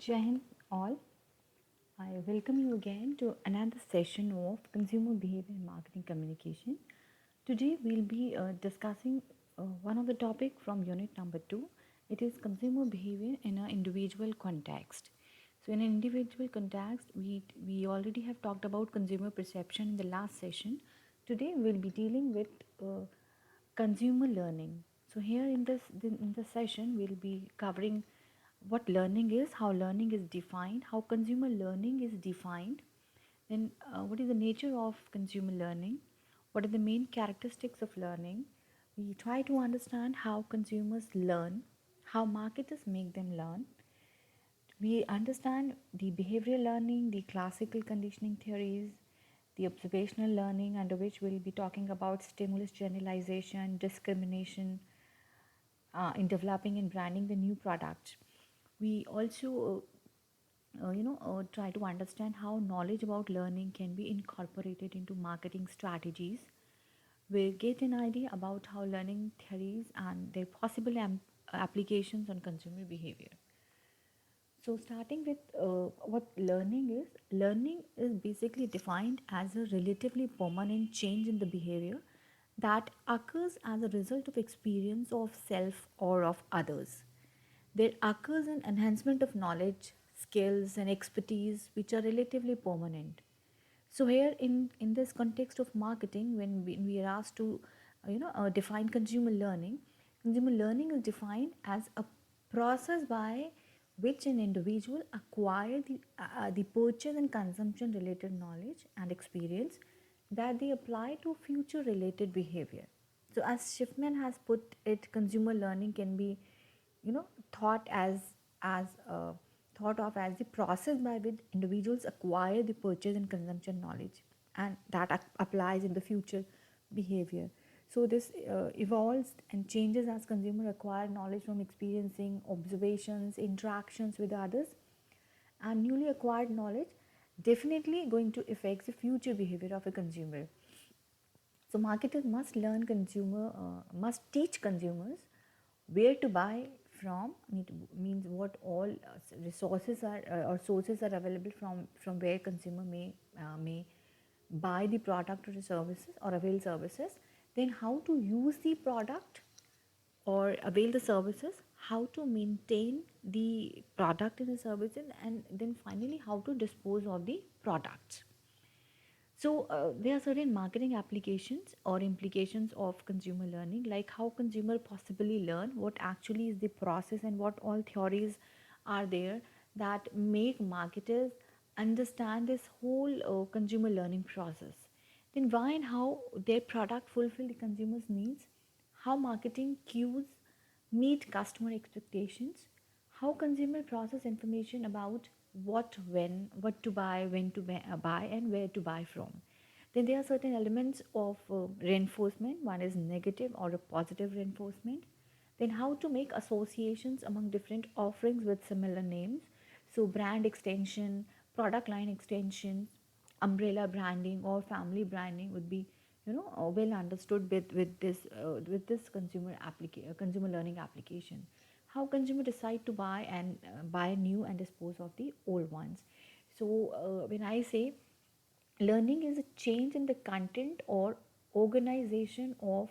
Jai Hind all. I welcome you again to another session of Consumer Behavior and Marketing Communication. Today we'll be discussing one of the topic from unit number 2. It is consumer behavior in an individual context. So in an individual context, we already have talked about consumer perception in the last session. Today we'll be dealing with consumer learning. So here in this session we'll be covering what learning is, how learning is defined, how consumer learning is defined, then what is the nature of consumer learning, what are the main characteristics of learning. We try to understand how consumers learn, how marketers make them learn. We understand the behavioral learning, the classical conditioning theories, the observational learning, under which we'll be talking about stimulus generalization, discrimination, in developing and branding the new product. We also try to understand how knowledge about learning can be incorporated into marketing strategies. We get an idea about how learning theories and their possible applications on consumer behavior. So, starting with what learning is basically defined as a relatively permanent change in the behavior that occurs as a result of experience of self or of others. There occurs an enhancement of knowledge, skills, and expertise which are relatively permanent. So here in this context of marketing, when we are asked to define consumer learning is defined as a process by which an individual acquire the purchase and consumption related knowledge and experience that they apply to future related behavior. So as Schiffman has put it, consumer learning can be thought as thought of as the process by which individuals acquire the purchase and consumption knowledge, and that applies in the future behavior. So this evolves and changes as consumer acquire knowledge from experiencing observations, interactions with others, and newly acquired knowledge definitely going to affect the future behavior of a consumer. So marketers must must teach consumers where to buy from. Means what all resources are or sources are available from where consumer may buy the product or the services or avail services. Then how to use the product or avail the services, how to maintain the product and the services, and then finally how to dispose of the products. So, there are certain marketing applications or implications of consumer learning, like how consumer possibly learn, what actually is the process, and what all theories are there that make marketers understand this whole consumer learning process. Then, why and how their product fulfill the consumer's needs, how marketing cues meet customer expectations, how consumer process information about what, when, what to buy, when to buy, and where to buy from. Then there are certain elements of reinforcement. One is negative or a positive reinforcement. Then how to make associations among different offerings with similar names. So brand extension, product line extension, umbrella branding or family branding would be well understood with this consumer learning application. How consumer decide to buy and buy new and dispose of the old ones. So when I say learning is a change in the content or organization of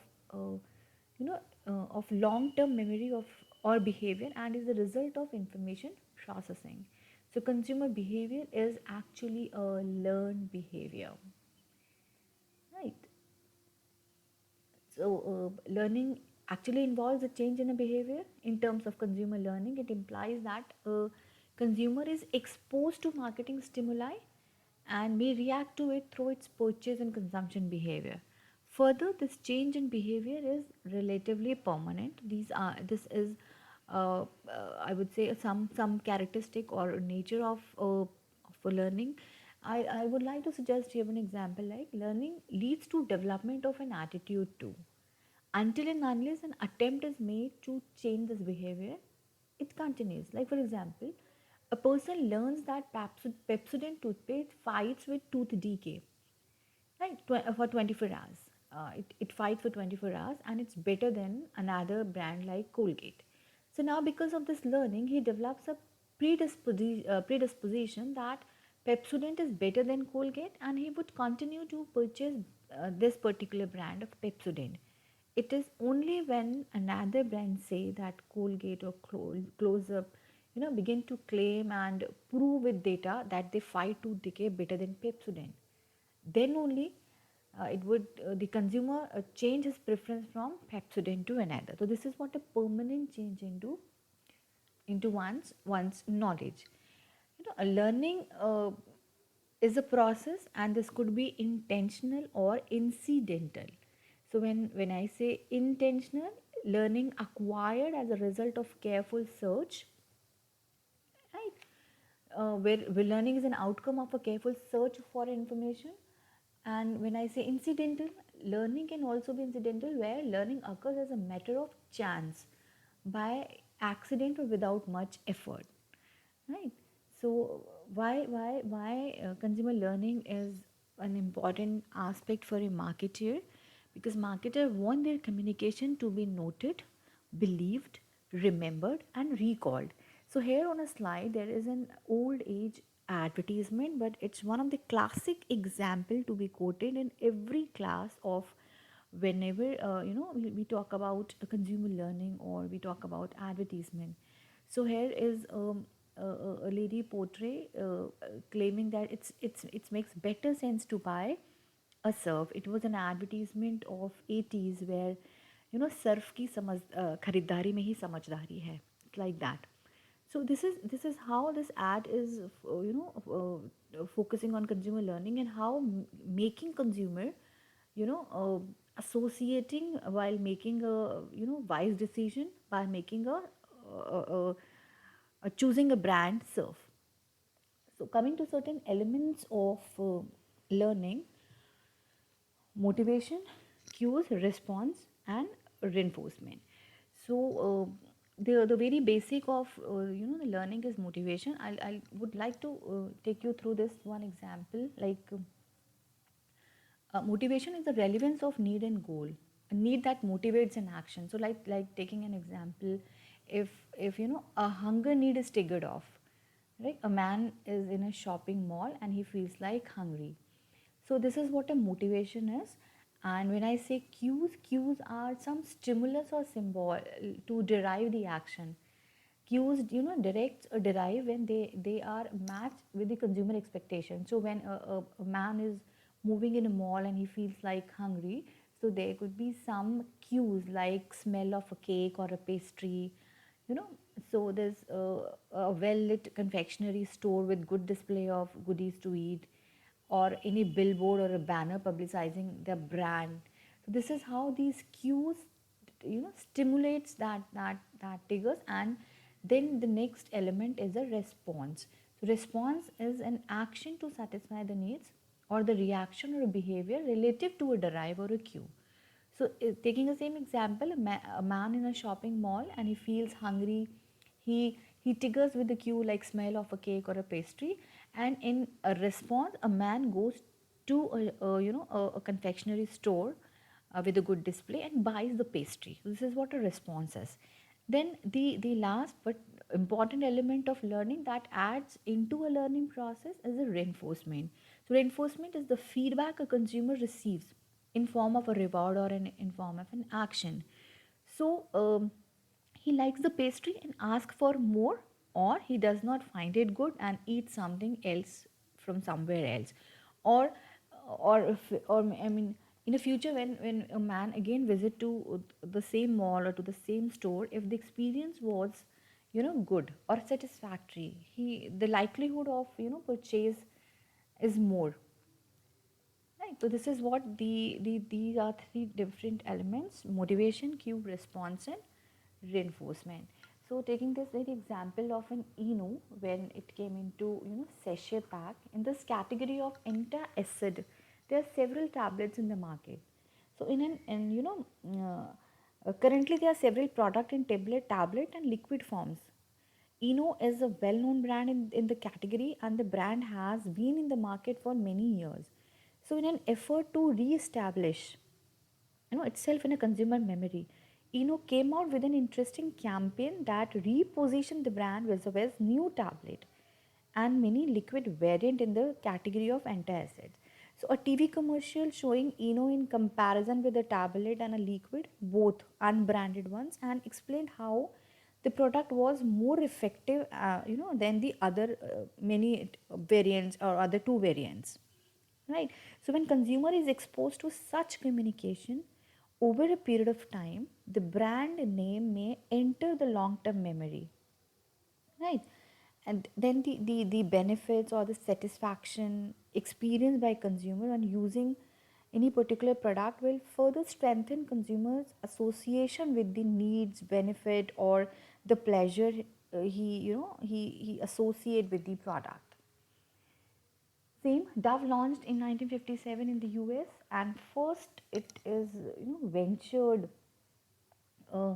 of long term memory of or behavior, and is the result of information processing. So consumer behavior is actually a learned behavior, right? So learning actually involves a change in a behavior. In terms of consumer learning, it implies that a consumer is exposed to marketing stimuli and may react to it through its purchase and consumption behavior. Further, this change in behavior is relatively permanent. This is I would say some characteristic or nature of learning. I would like to suggest here an example, like learning leads to development of an attitude too. Until and unless an attempt is made to change this behavior, it continues. Like for example, a person learns that Pepsodent toothpaste fights with tooth decay, right, for 24 hours. It fights for 24 hours and it's better than another brand like Colgate. So now because of this learning, he develops a predisposition that Pepsodent is better than Colgate, and he would continue to purchase this particular brand of Pepsodent. It is only when another brand say that Colgate or Close Up, begin to claim and prove with data that they fight tooth decay better than Pepsodent, then only it would the consumer change his preference from Pepsodent to another. So this is what a permanent change into one's knowledge. A learning is a process, and this could be intentional or incidental. So when I say intentional, learning acquired as a result of careful search, right? Where learning is an outcome of a careful search for information. And when I say incidental, learning can also be incidental, where learning occurs as a matter of chance, by accident or without much effort, right? So why consumer learning is an important aspect for a marketer? Because marketer want their communication to be noted, believed, remembered, and recalled. So here on a slide there is an old age advertisement, but it's one of the classic example to be quoted in every class of whenever we talk about consumer learning or we talk about advertisement. So here is a lady portray claiming that it makes better sense to buy a surf. It was an advertisement of 80s where Surf की समझ खरीदारी में ही समझदारी है, like that. So this is how this ad is focusing on consumer learning, and how making consumer associating while making a wise decision by making a choosing a brand surf. So coming to certain elements of learning: motivation, cues, response, and reinforcement. So the very basic of the learning is motivation. I would like to take you through this one example, like motivation is the relevance of need and goal, a need that motivates an action. So like taking an example, if a hunger need is triggered off, right? A man is in a shopping mall and he feels like hungry. So this is what a motivation is. And when I say cues are some stimulus or symbol to derive the action. Cues direct or derive when they are matched with the consumer expectation. So when a man is moving in a mall and he feels like hungry, so there could be some cues like smell of a cake or a pastry, you know so there's a well lit confectionery store with good display of goodies to eat, or any billboard or a banner publicizing the brand. So this is how these cues stimulates that triggers. And then the next element is a response. So response is an action to satisfy the needs, or the reaction or a behavior relative to a drive or a cue. So taking the same example, a man in a shopping mall and he feels hungry, he triggers with the cue like smell of a cake or a pastry, and in a response, a man goes to a confectionery store with a good display and buys the pastry. This is what a response is. Then the last but important element of learning that adds into a learning process is a reinforcement. So reinforcement is the feedback a consumer receives in form of a reward or in form of an action. So he likes the pastry and asks for more, or he does not find it good and eats something else from somewhere else. Or or if, or I mean, in the future, when a man again visit to the same mall or to the same store, if the experience was good or satisfactory, he the likelihood of purchase is more. Right. So this is what these are three different elements: motivation, cue, response, and reinforcement. So taking this very example of an Eno, when it came into sachet pack, in this category of antacid, there are several tablets in the market. So currently there are several product in tablet and liquid forms. Eno is a well-known brand in the category, and the brand has been in the market for many years. So in an effort to re-establish itself in a consumer memory, Came out with an interesting campaign that repositioned the brand with a new tablet and mini liquid variant in the category of antacids. So a TV commercial showing in comparison with a tablet and a liquid, both unbranded ones, and explained how the product was more effective, than the other many variants or other two variants, right? So when consumer is exposed to such communication over a period of time, the brand name may enter the long term memory, right? And then the benefits or the satisfaction experienced by consumer on using any particular product will further strengthen consumers association with the needs, benefit, or the pleasure he associate with the product. Same, Dove launched in 1957 in the US, and first it is ventured uh,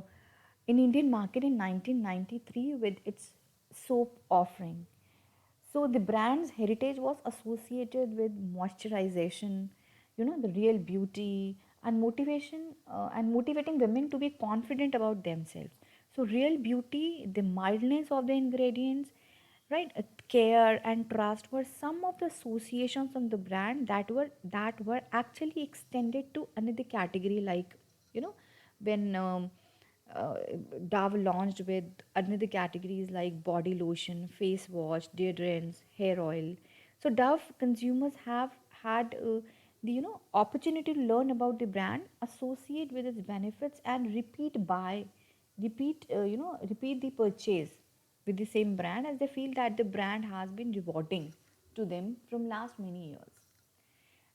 in Indian market in 1993 with its soap offering. So the brand's heritage was associated with moisturization, the real beauty and motivation, and motivating women to be confident about themselves. So real beauty, the mildness of the ingredients, right, care and trust were some of the associations on the brand that were actually extended to another category, like when uh, Dove launched with another categories like body lotion, face wash, deodorants, hair oil. So Dove consumers have had the opportunity to learn about the brand, associate with its benefits, and repeat the purchase with the same brand, as they feel that the brand has been rewarding to them from last many years.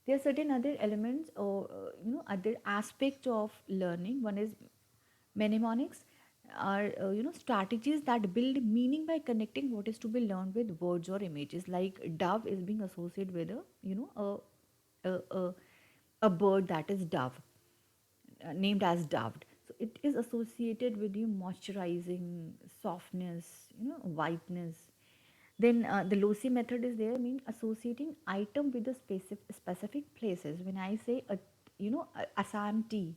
There are certain other elements or other aspects of learning. One is mnemonics, are strategies that build meaning by connecting what is to be learned with words or images. Like dove is being associated with a bird, that is dove, named as dove. So it is associated with you moisturizing, softness, whiteness. Then the loci method is there, mean associating item with the specific places. When I say Assam tea,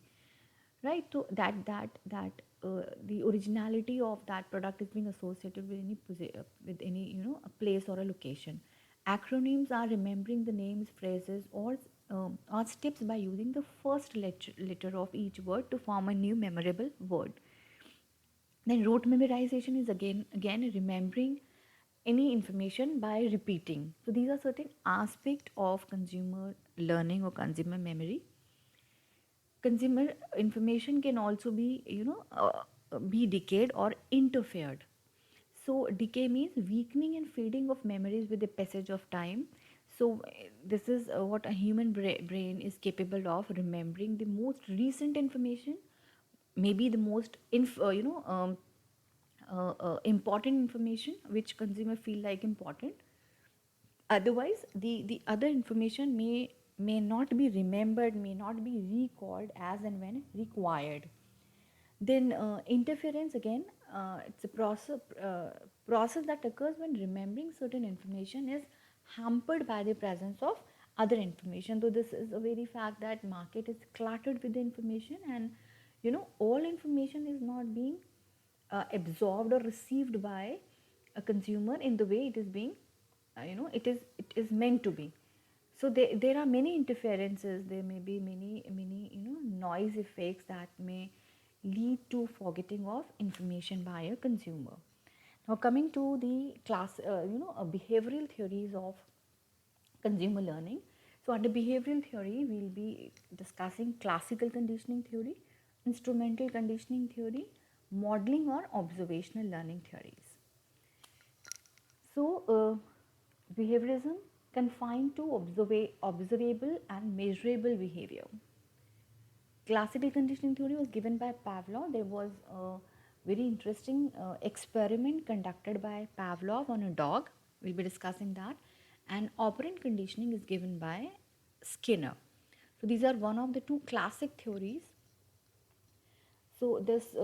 right? So the originality of that product is being associated with any a place or a location. Acronyms are remembering the names, phrases, or steps by using the first letter of each word to form a new memorable word. Then rote memorization is again remembering any information by repeating. So these are certain aspects of consumer learning or consumer memory. Consumer information can also be be decayed or interfered. So decay means weakening and fading of memories with the passage of time. So this is what a human brain is capable of: remembering the most recent information, maybe the most important information which consumer feel like important. Otherwise the other information may not be remembered, may not be recalled as and when required. Then interference again, it's a process that occurs when remembering certain information is hampered by the presence of other information. So this is a very fact that market is cluttered with the information, and all information is not being absorbed or received by a consumer in the way it is being it is meant to be. So there are many interferences, there may be many noise effects that may lead to forgetting of information by a consumer. Now coming to the behavioral theories of consumer learning. So under behavioral theory, we'll be discussing classical conditioning theory, instrumental conditioning theory, modeling or observational learning theories. So behaviorism confined to observable and measurable behavior. Classical conditioning theory was given by Pavlov. There was a very interesting experiment conducted by Pavlov on a dog. We'll be discussing that. And operant conditioning is given by Skinner. So these are one of the two classic theories. So this,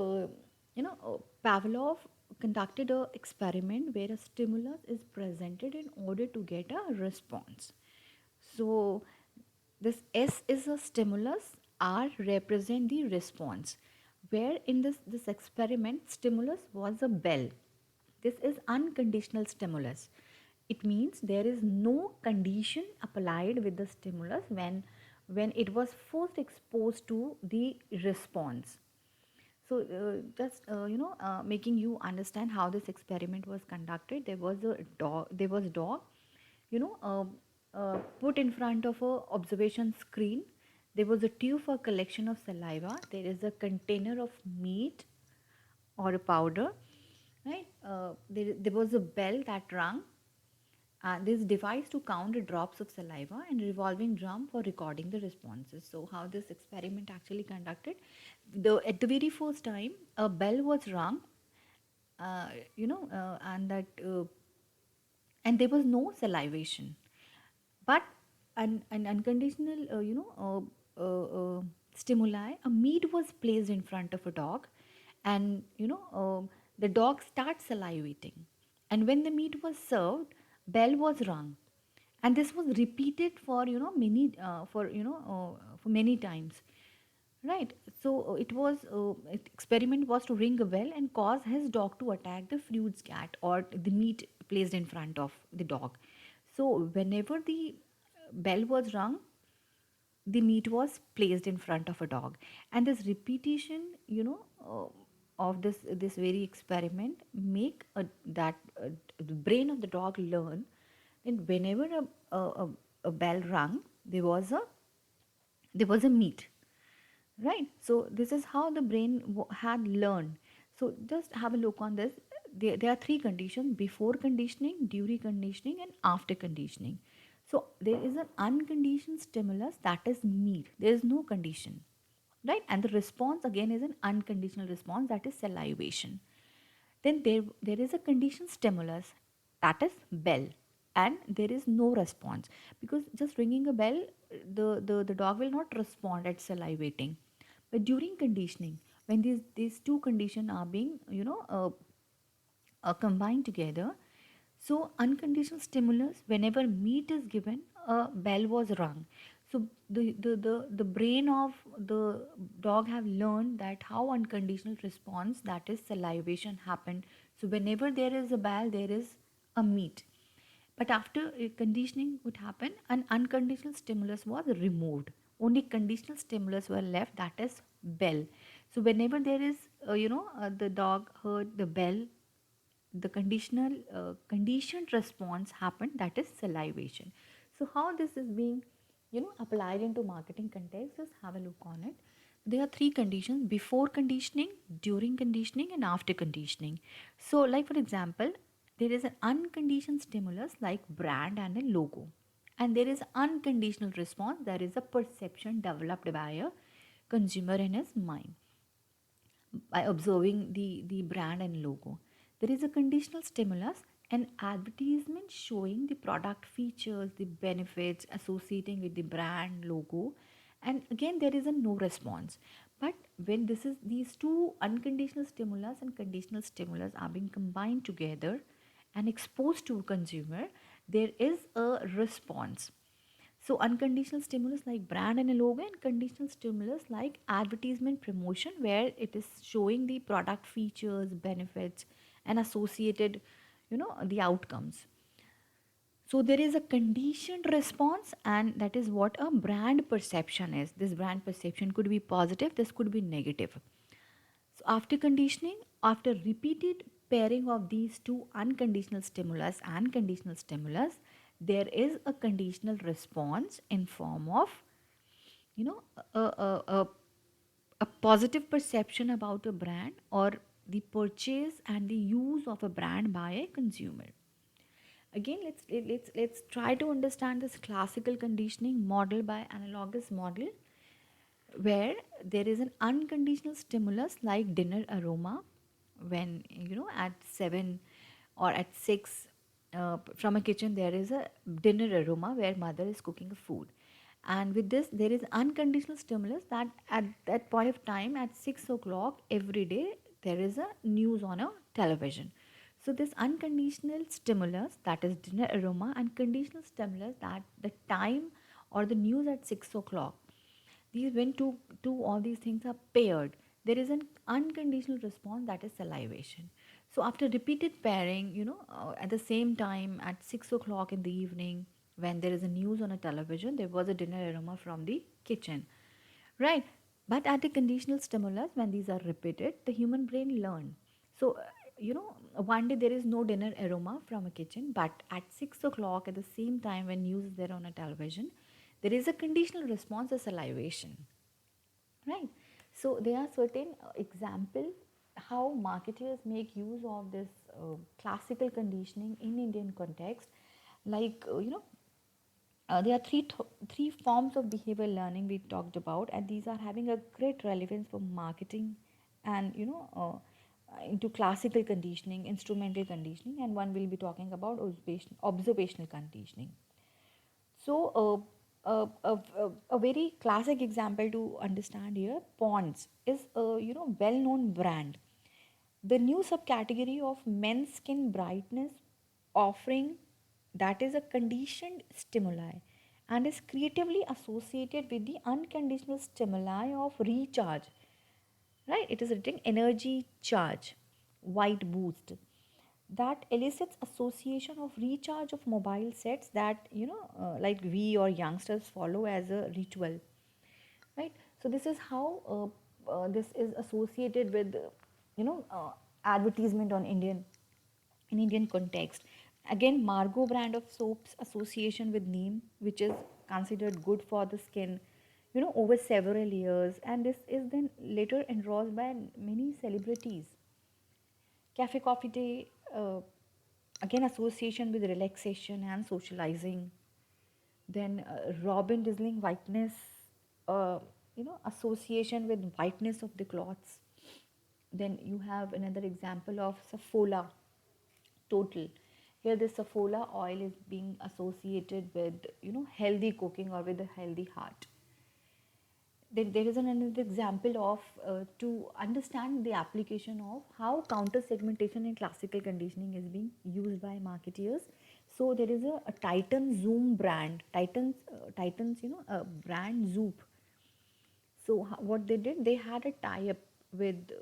Pavlov conducted an experiment where a stimulus is presented in order to get a response. So this S is a stimulus, R represent the response. where in this experiment stimulus was a bell. This is unconditional stimulus. It means there is no condition applied with the stimulus when it was first exposed to the response. So just making you understand how this experiment was conducted. There was a dog, you know, put in front of a observation screen. There was a tube for collection of saliva. There is a container of meat or a powder, right? There was a bell that rang. This device to count the drops of saliva and revolving drum for recording the responses. So how this experiment actually conducted? At the very first time, a bell was rung, uh, and and there was no salivation, but an unconditional stimuli. A meat was placed in front of a dog, and the dog starts salivating, and when the meat was served, bell was rung, and this was repeated for for many times, right? So experiment was to ring a bell and cause his dog to attack the fruits cat or the meat placed in front of the dog. So whenever the bell was rung, the meat was placed in front of a dog, and this repetition, of this very experiment make the brain of the dog learn that whenever a bell rung, there was a meat, right? So this is how the brain had learned. So just have a look on this. There are three conditions: before conditioning, during conditioning, and after conditioning. So there is an unconditioned stimulus, that is meat. There is no condition, right? And the response again is an unconditional response, that is salivation. Then there is a conditioned stimulus, that is bell, and there is no response, because just ringing a bell, the dog will not respond at salivating. But during conditioning, when these two conditions are being combined together, so unconditional stimulus, whenever meat is given, a bell was rung. So the brain of the dog have learned that how unconditional response, that is salivation, happened. So whenever there is a bell, there is a meat. But after conditioning would happen, an unconditional stimulus was removed. Only conditional stimulus were left, that is bell. So whenever there is, the dog heard the bell, the conditioned response happened, that is salivation. So how this is being applied into marketing context, just have a look on it. There are three conditions: before conditioning, during conditioning, and after conditioning. So like for example, there is an unconditioned stimulus like brand and a logo, and there is unconditional response, there is a perception developed by a consumer in his mind by observing the brand and logo. There is a conditional stimulus, an advertisement showing the product features, the benefits associating with the brand logo, and again there is a no response. But when these two unconditional stimulus and conditional stimulus are being combined together and exposed to consumer, there is a response. So unconditional stimulus like brand and a logo, and conditional stimulus like advertisement promotion, where it is showing the product features, benefits, and associated, the outcomes. So there is a conditioned response, and that is what a brand perception is. This brand perception could be positive, this could be negative. So after conditioning, after repeated pairing of these two unconditional stimulus and conditional stimulus, there is a conditional response in form of, you know, a positive perception about a brand, or the purchase and the use of a brand by a consumer. Again, let's try to understand this classical conditioning model by analogous model, where there is an unconditional stimulus like dinner aroma, when at 7 or at 6, from a kitchen there is a dinner aroma where mother is cooking food, and with this there is unconditional stimulus that at that point of time at 6 o'clock every day there is a news on a television. So this unconditional stimulus, that is dinner aroma, and conditional stimulus, that the time or the news at 6 o'clock, these when two all these things are paired, there is an unconditional response, that is salivation. So after repeated pairing, at the same time at 6 o'clock in the evening, when there is a news on a television, there was a dinner aroma from the kitchen, right? But at a conditional stimulus, when these are repeated, the human brain learn. So, one day there is no dinner aroma from a kitchen, but at 6 o'clock at the same time when news is there on a television, there is a conditional response of salivation, right? So there are certain examples how marketers make use of this classical conditioning in Indian context, like there are three forms of behavior learning we talked about, and these are having a great relevance for marketing and into classical conditioning, instrumental conditioning, and one will be talking about observational conditioning. So, a very classic example to understand here, Pond's is a well-known brand. The new subcategory of men's skin brightness offering, that is a conditioned stimuli and is creatively associated with the unconditional stimuli of recharge, right? It is written energy charge, white boost, that elicits association of recharge of mobile sets that like we or youngsters follow as a ritual, right? So this is how this is associated with advertisement on Indian context. Again, Margot brand of soaps association with neem, which is considered good for the skin, over several years, and this is then later endorsed by many celebrities. Cafe Coffee Day, again association with relaxation and socializing. Then Robin Dazzling whiteness, association with whiteness of the cloths. Then you have another example of Safola Total. Here the Safola oil is being associated with healthy cooking or with a healthy heart. Then there is another example of to understand the application of how counter segmentation in classical conditioning is being used by marketeers. So there is a Titan Zoom brand, Titans, brand Zoop. So what they did, they had a tie-up with,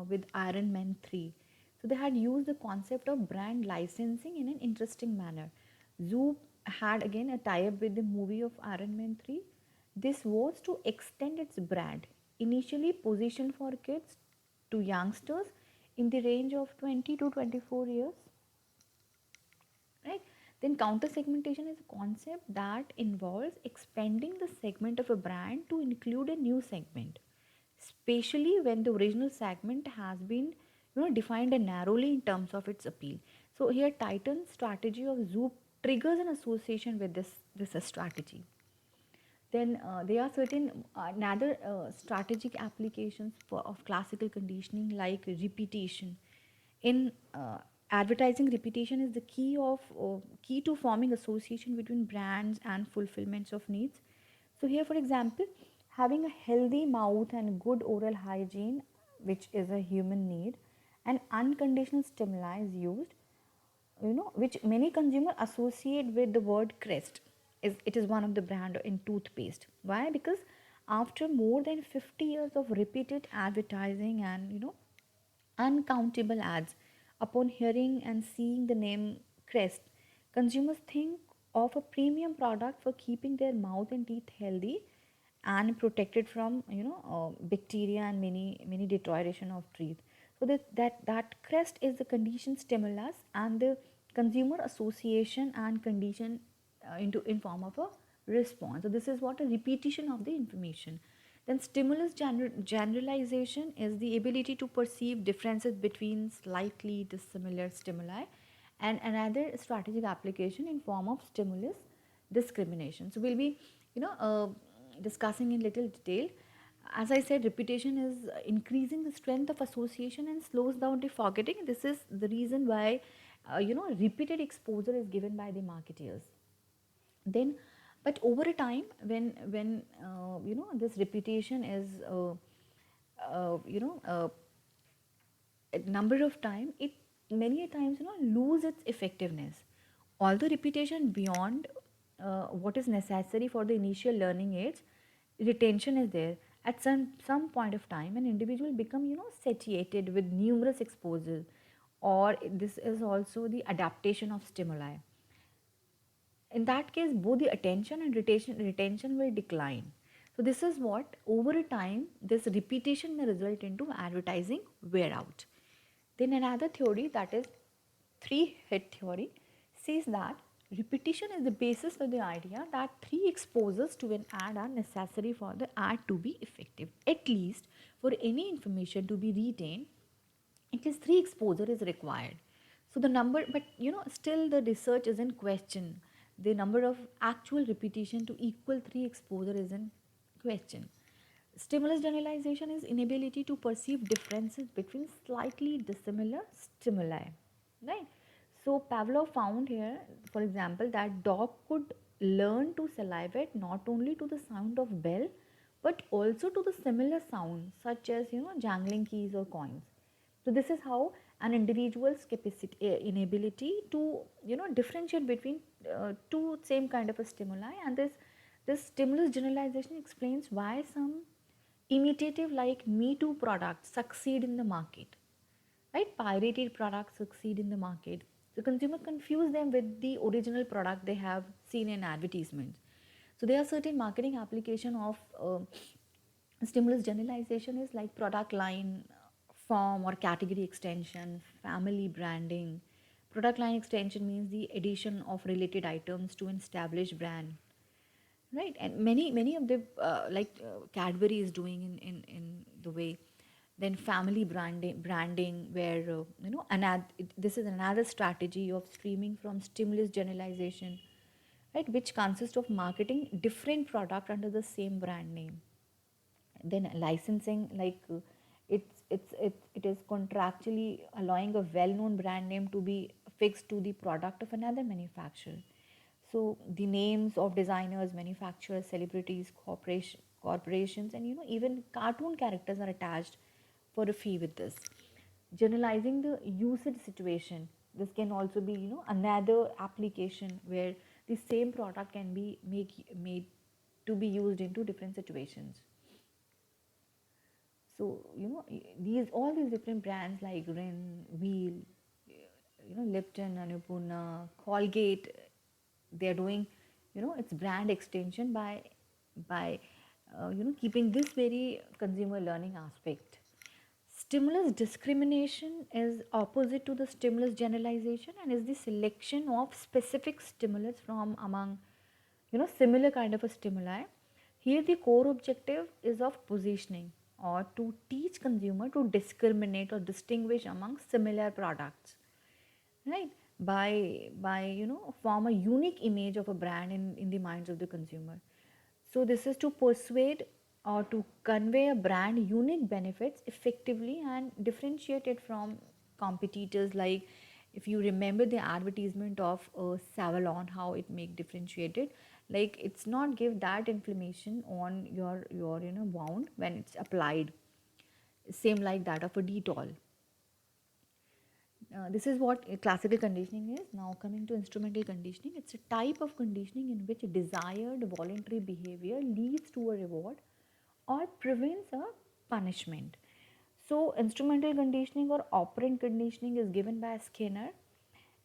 with Iron Man 3. So they had used the concept of brand licensing in an interesting manner. Zoop had again a tie-up with the movie of Iron Man 3. This was to extend its brand, initially positioned for kids to youngsters in the range of 20 to 24 years, right? Then counter segmentation is a concept that involves expanding the segment of a brand to include a new segment, especially when the original segment has been defined narrowly in terms of its appeal. So here Titan's strategy of Zoop triggers an association with this strategy. Then there are certain another strategic applications of classical conditioning, like repetition. In advertising, repetition is the key to forming association between brands and fulfillments of needs. So here, for example, having a healthy mouth and good oral hygiene, which is a human need, and unconditional stimuli is used, which many consumers associate with the word Crest. It is one of the brand in toothpaste. Why? Because after more than 50 years of repeated advertising and uncountable ads, upon hearing and seeing the name Crest, consumers think of a premium product for keeping their mouth and teeth healthy and protected from bacteria and many deterioration of teeth. So that Crest is the condition stimulus and the consumer association and condition into in form of a response. So this is what a repetition of the information. Then stimulus generalization is the ability to perceive differences between slightly dissimilar stimuli, and another strategic application in form of stimulus discrimination. So we'll be discussing in little detail. As I said, repetition is increasing the strength of association and slows down the forgetting. This is the reason why repeated exposure is given by the marketeers. Then but over a time, when this repetition is you know a number of time, it many a times lose its effectiveness. Although repetition beyond what is necessary for the initial learning age, retention is there, At some point of time, an individual become, satiated with numerous exposures, or this is also the adaptation of stimuli. In that case, both the attention and retention will decline. So this is what, over a time, this repetition may result into advertising wear out. Then another theory, that is three hit theory, says that repetition is the basis for the idea that three exposures to an ad are necessary for the ad to be effective. At least for any information to be retained, at least three exposure is required. So the number, but still the research is in question. The number of actual repetition to equal three exposure is in question. Stimulus generalization is inability to perceive differences between slightly dissimilar stimuli, right? So Pavlov found here, for example, that dog could learn to salivate not only to the sound of bell, but also to the similar sounds such as jangling keys or coins. So this is how an individual's capacity, inability to differentiate between two same kind of a stimuli, and this stimulus generalization explains why some imitative like Me Too products succeed in the market, right? Pirated products succeed in the market. The consumer confuse them with the original product they have seen in advertisements. So there are certain marketing application of stimulus generalization is like product line, form or category extension, family branding. Product line extension means the addition of related items to an established brand, right? And many of the Cadbury is doing in the way. Then family branding where this is another strategy of streaming from stimulus generalization, right, which consists of marketing different product under the same brand name. Then licensing, it is contractually allowing a well-known brand name to be fixed to the product of another manufacturer. So the names of designers, manufacturers, celebrities, corporations, and even cartoon characters are attached for a fee with this. Generalizing the usage situation, this can also be another application where the same product can be made to be used into different situations. So these all these different brands like Rin, Wheel, Lipton, Annapurna, Colgate, they're doing its brand extension by keeping this very consumer learning aspect. Stimulus discrimination is opposite to the stimulus generalization and is the selection of specific stimulus from among similar kind of a stimuli. Here the core objective is of positioning, or to teach consumer to discriminate or distinguish among similar products, right? By form a unique image of a brand in the minds of the consumer. So this is to persuade or to convey a brand unique benefits effectively and differentiate it from competitors. Like if you remember the advertisement of Savalon, how it make differentiated, like it's not give that inflammation on your wound when it's applied, same like that of a Dettol. This is what classical conditioning is. Now coming to instrumental conditioning, it's a type of conditioning in which desired voluntary behavior leads to a reward or prevents a punishment. So instrumental conditioning or operant conditioning is given by Skinner,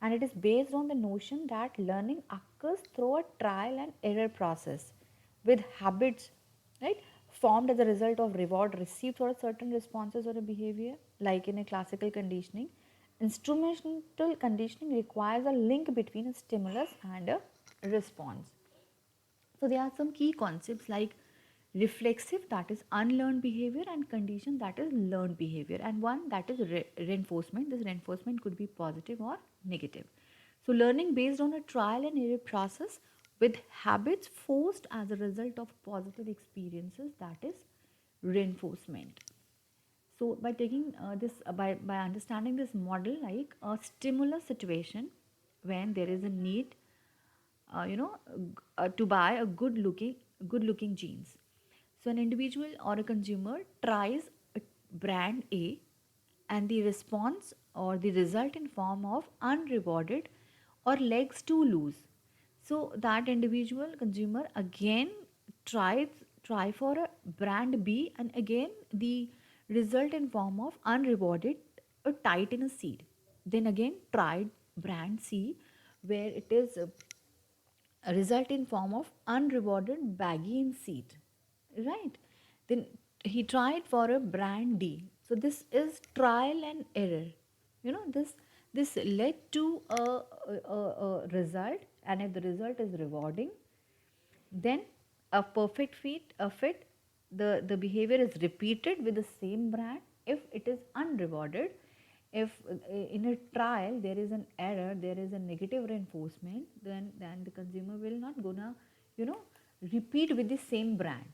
and it is based on the notion that learning occurs through a trial and error process with habits, right, formed as a result of reward received for a certain responses or a behavior. Like in a classical conditioning, instrumental conditioning requires a link between a stimulus and a response. So there are some key concepts like reflexive, that is unlearned behavior, and condition, that is learned behavior, and one that is reinforcement. This reinforcement could be positive or negative. So learning based on a trial and error process with habits forced as a result of positive experiences, that is reinforcement. So by taking by understanding this model, like a stimulus situation when there is a need to buy a good looking jeans. So an individual or a consumer tries a brand A, and the response or the result in form of unrewarded or legs too loose. So that individual consumer again tries try for a brand B, and again the result in form of unrewarded or tight in a seed. Then again tried brand C, where it is a result in form of unrewarded baggy in seed, right? Then he tried for a brand D. So this is trial and error. This led to a result, and if the result is rewarding, then a perfect fit, the behavior is repeated with the same brand. If it is unrewarded, if in a trial there is an error, there is a negative reinforcement, then the consumer will not gonna you know repeat with the same brand,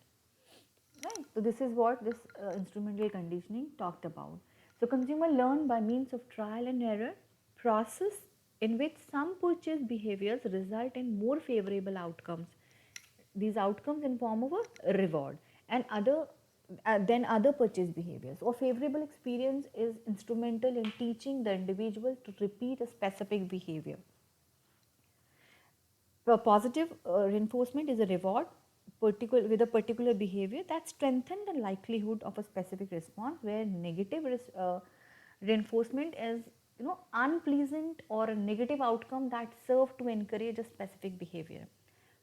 right? So this is what this instrumental conditioning talked about. So consumer learn by means of trial and error process, in which some purchase behaviors result in more favorable outcomes, these outcomes in form of a reward, and other then other purchase behaviors or favorable experience is instrumental in teaching the individual to repeat a specific behavior. Positive reinforcement is a reward with a particular behavior that strengthens the likelihood of a specific response, where negative reinforcement is unpleasant or a negative outcome that serve to encourage a specific behavior.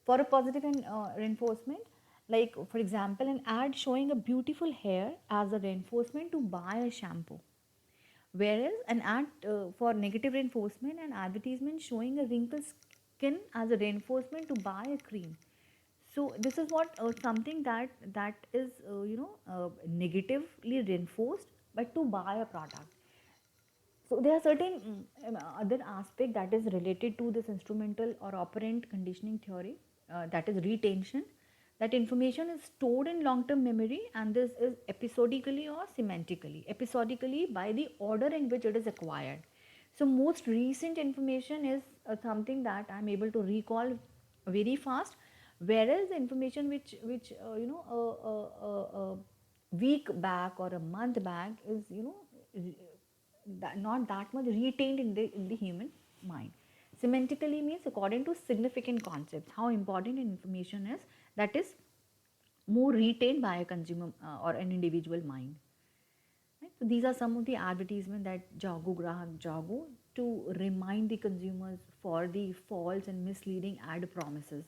For a positive reinforcement, like for example an ad showing a beautiful hair as a reinforcement to buy a shampoo, whereas an ad for negative reinforcement, an advertisement showing a wrinkled skin as a reinforcement to buy a cream. So this is what something that is negatively reinforced but to buy a product. So there are certain other aspect that is related to this instrumental or operant conditioning theory, that is retention. That information is stored in long-term memory, and this is episodically or semantically. Episodically by the order in which it is acquired. So most recent information is something that I am able to recall very fast, whereas the information which a week back or a month back is not that much retained in the human mind. Semantically means according to significant concepts, how important information is, that is more retained by a consumer or an individual mind. Right? So these are some of the advertisements that Jago Grahak Jago, to remind the consumers for the false and misleading ad promises.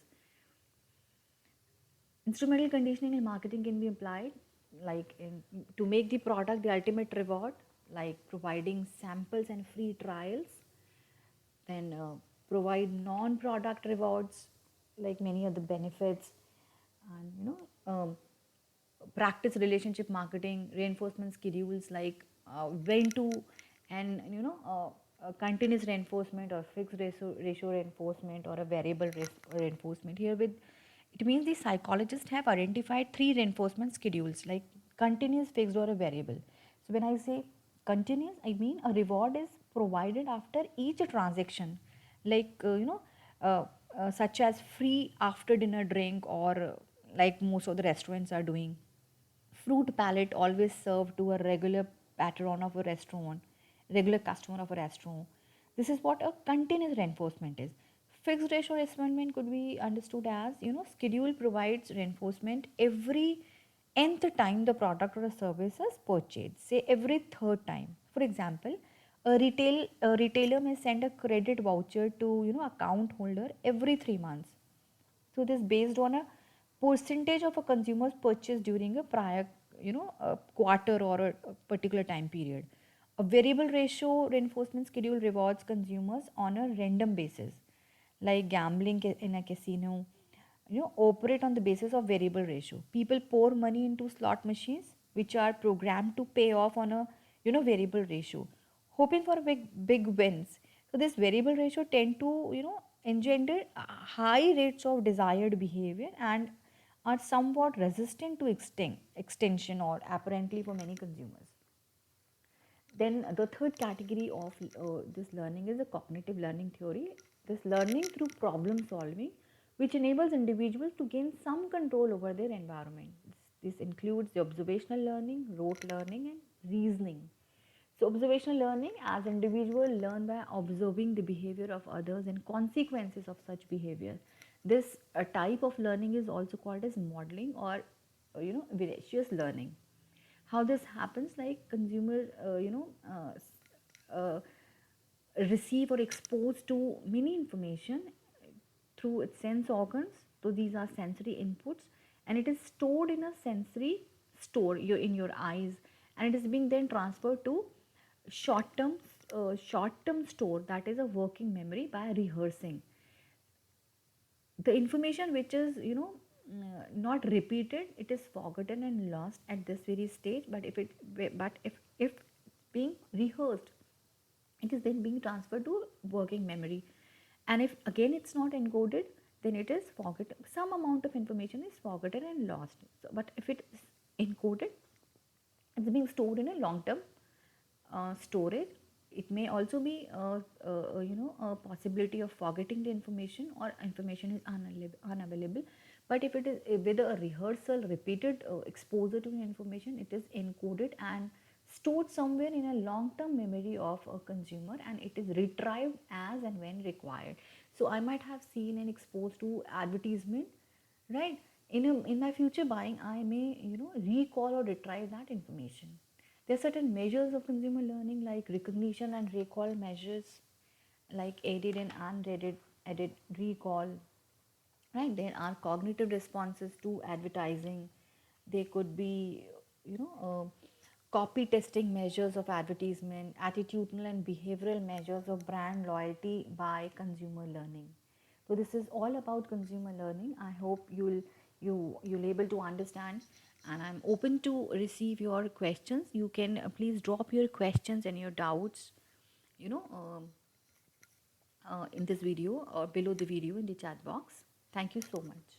Instrumental conditioning in marketing can be applied to make the product the ultimate reward, like providing samples and free trials. Then provide non-product rewards like many other benefits, and practice relationship marketing, reinforcement schedules like when to, and continuous reinforcement or fixed ratio reinforcement or a variable reinforcement. Here with it means the psychologists have identified three reinforcement schedules, like continuous, fixed, or a variable. So when I say continuous, I mean a reward is provided after each transaction, like such as free after dinner drink, or like most of the restaurants are doing. Fruit palette always served to a regular patron of a restaurant, regular customer of a restaurant. This is what a continuous reinforcement is. Fixed ratio reinforcement could be understood as, schedule provides reinforcement every nth time the product or a service is purchased, say every third time. For example, a retailer may send a credit voucher to account holder every 3 months. So this based on a percentage of a consumer's purchase during a prior, a quarter or a particular time period. A variable ratio reinforcement schedule rewards consumers on a random basis, like gambling in a casino. Operate on the basis of variable ratio. People pour money into slot machines, which are programmed to pay off on a variable ratio, hoping for big wins. So this variable ratio tend to engender high rates of desired behavior, and are somewhat resistant to extension or apparently for many consumers. Then the third category of this learning is the cognitive learning theory. This learning through problem solving, which enables individuals to gain some control over their environment. This includes the observational learning, rote learning, and reasoning. So observational learning, as individuals learn by observing the behavior of others and consequences of such behavior. This type of learning is also called as modeling, or voracious learning. How this happens, like consumer uh, receive or exposed to many information through its sense organs. So these are sensory inputs, and it is stored in a sensory store in your eyes, and it is being then transferred to short term short term store, that is a working memory, by rehearsing the information which is not repeated. It is forgotten and lost at this very stage. But if being rehearsed, it is then being transferred to working memory. And if again it's not encoded, then it is forgotten. Some amount of information is forgotten and lost. So, but if it is encoded, it's being stored in a long term storage. It may also be a possibility of forgetting the information, or information is unavailable. But if it is with a rehearsal, repeated exposure to information, it is encoded and stored somewhere in a long term memory of a consumer, and it is retrieved as and when required. So I might have seen and exposed to advertisement, right? In my future buying, I may recall or retrieve that information. There are certain measures of consumer learning, like recognition and recall measures, like aided and unaided aided recall, right? There are cognitive responses to advertising. They could be copy testing measures of advertisement, attitudinal and behavioral measures of brand loyalty by consumer learning. So this is all about consumer learning. I hope you'll able to understand, and I'm open to receive your questions. You can please drop your questions and your doubts, you know um, in this video or below the video in the chat box. Thank you so much.